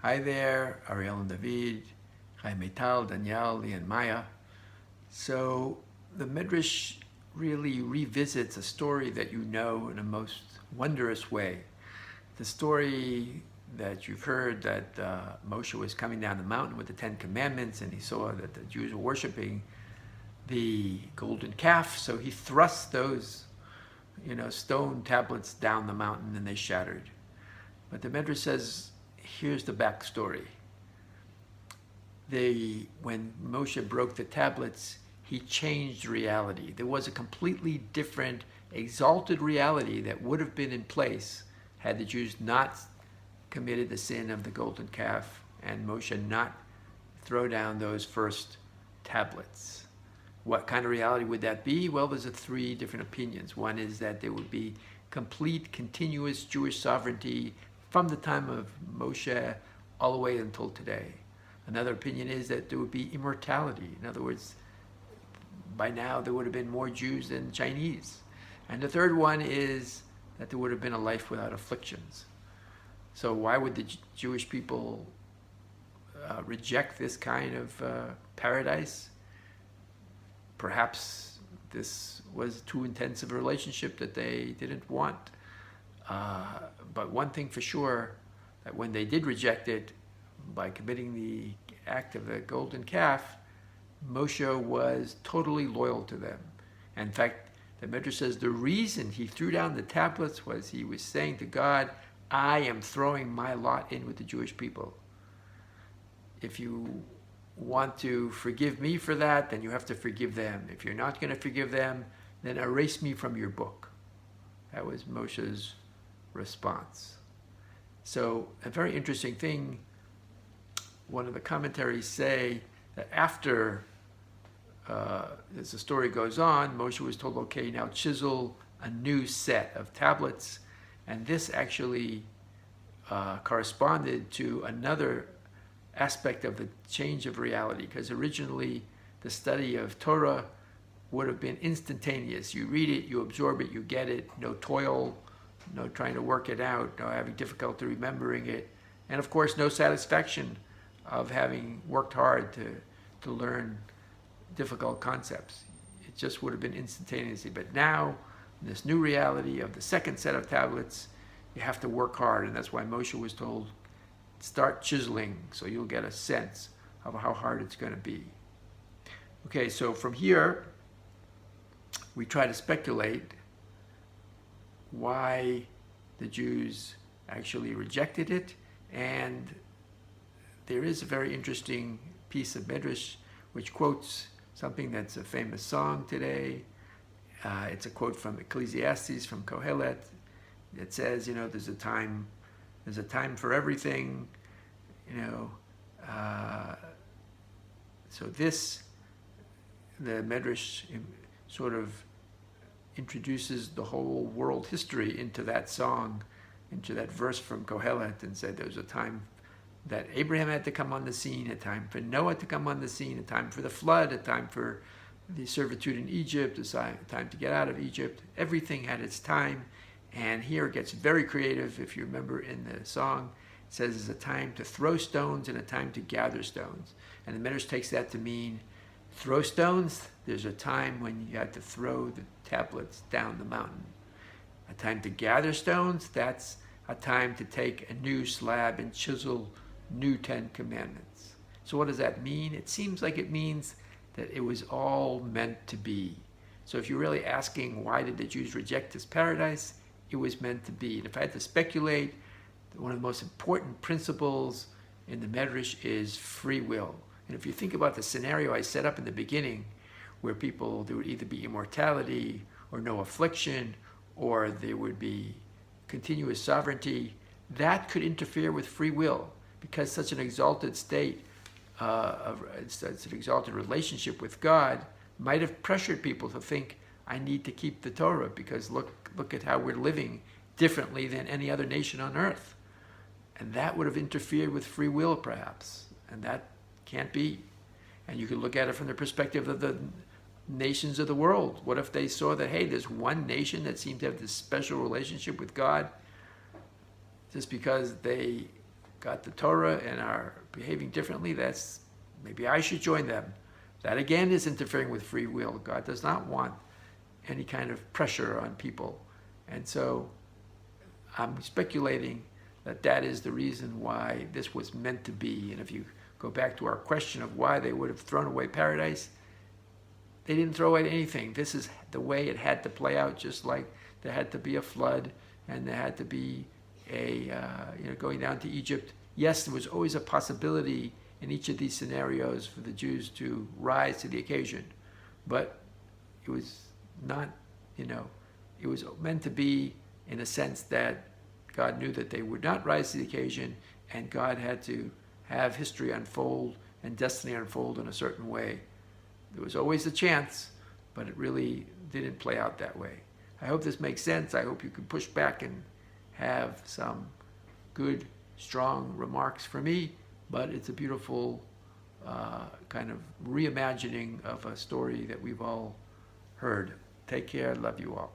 Hi there, Ariel and David, Hi Metal, Danielle, Lee and Maya. So the Midrash really revisits a story that you know in a most wondrous way. The story that you've heard that Moshe was coming down the mountain with the Ten Commandments and he saw that the Jews were worshiping the golden calf, so he thrust those stone tablets down the mountain and they shattered. But the Midrash says, here's the backstory. When Moshe broke the tablets, he changed reality. There was a completely different, exalted reality that would have been in place had the Jews not committed the sin of the golden calf and Moshe not throw down those first tablets. What kind of reality would that be? Well, there's three different opinions. One is that there would be complete, continuous Jewish sovereignty from the time of Moshe all the way until today. Another opinion is that there would be immortality. In other words, by now there would have been more Jews than Chinese. And the third one is that there would have been a life without afflictions. So why would the Jewish people reject this kind of paradise? Perhaps this was too intense of a relationship that they didn't want. But one thing for sure, that when they did reject it by committing the act of the golden calf, Moshe was totally loyal to them. In fact, the Midrash says the reason he threw down the tablets was he was saying to God, I am throwing my lot in with the Jewish people. If you want to forgive me for that, then you have to forgive them. If you're not going to forgive them, then erase me from your book. That was Moshe's response. So a very interesting thing, one of the commentaries say that after, as the story goes on, Moshe was told, okay, now chisel a new set of tablets. And this actually corresponded to another aspect of the change of reality, because originally the study of Torah would have been instantaneous. You read it, you absorb it, you get it, no toil, no trying to work it out, no having difficulty remembering it, and of course no satisfaction of having worked hard to learn difficult concepts. It just would have been instantaneously. But now, in this new reality of the second set of tablets, you have to work hard, and that's why Moshe was told, start chiseling, so you'll get a sense of how hard it's going to be. Okay, so from here, we try to speculate why the Jews actually rejected it, and there is a very interesting piece of Midrash which quotes something that's a famous song today. It's a quote from Ecclesiastes, from Kohelet. It says, there's a time for everything, so the Midrash sort of introduces the whole world history into that song, into that verse from Kohelet, and said there was a time that Abraham had to come on the scene, a time for Noah to come on the scene, a time for the flood, a time for the servitude in Egypt, a time to get out of Egypt. Everything had its time. And here it gets very creative. If you remember in the song, it says there's a time to throw stones and a time to gather stones. And the Midrash takes that to mean throw stones, there's a time when you had to throw the tablets down the mountain. A time to gather stones, that's a time to take a new slab and chisel new 10 commandments. So what does that mean? It seems like it means that it was all meant to be. So if you're really asking why did the Jews reject this paradise, it was meant to be. And if I had to speculate, one of the most important principles in the Midrash is free will. And if you think about the scenario I set up in the beginning, where there would either be immortality or no affliction, or there would be continuous sovereignty, that could interfere with free will, because such an exalted state, such an exalted relationship with God might have pressured people to think, I need to keep the Torah, because look at how we're living differently than any other nation on earth. And that would have interfered with free will, perhaps. And that can't be. And you could look at it from the perspective of the nations of the world. What if they saw that, hey, there's one nation that seems to have this special relationship with God just because they got the Torah and are behaving differently, maybe I should join them. That again is interfering with free will. God does not want any kind of pressure on people. And so I'm speculating that is the reason why this was meant to be. And if you go back to our question of why they would have thrown away paradise, they didn't throw away anything. This is the way it had to play out, just like there had to be a flood and there had to be going down to Egypt. Yes, there was always a possibility in each of these scenarios for the Jews to rise to the occasion, but it was not, it was meant to be in a sense that God knew that they would not rise to the occasion, and God had to have history unfold and destiny unfold in a certain way. There was always a chance, but it really didn't play out that way. I hope this makes sense. I hope you can push back and have some good, strong remarks for me, but it's a beautiful kind of reimagining of a story that we've all heard. Take care. Love you all.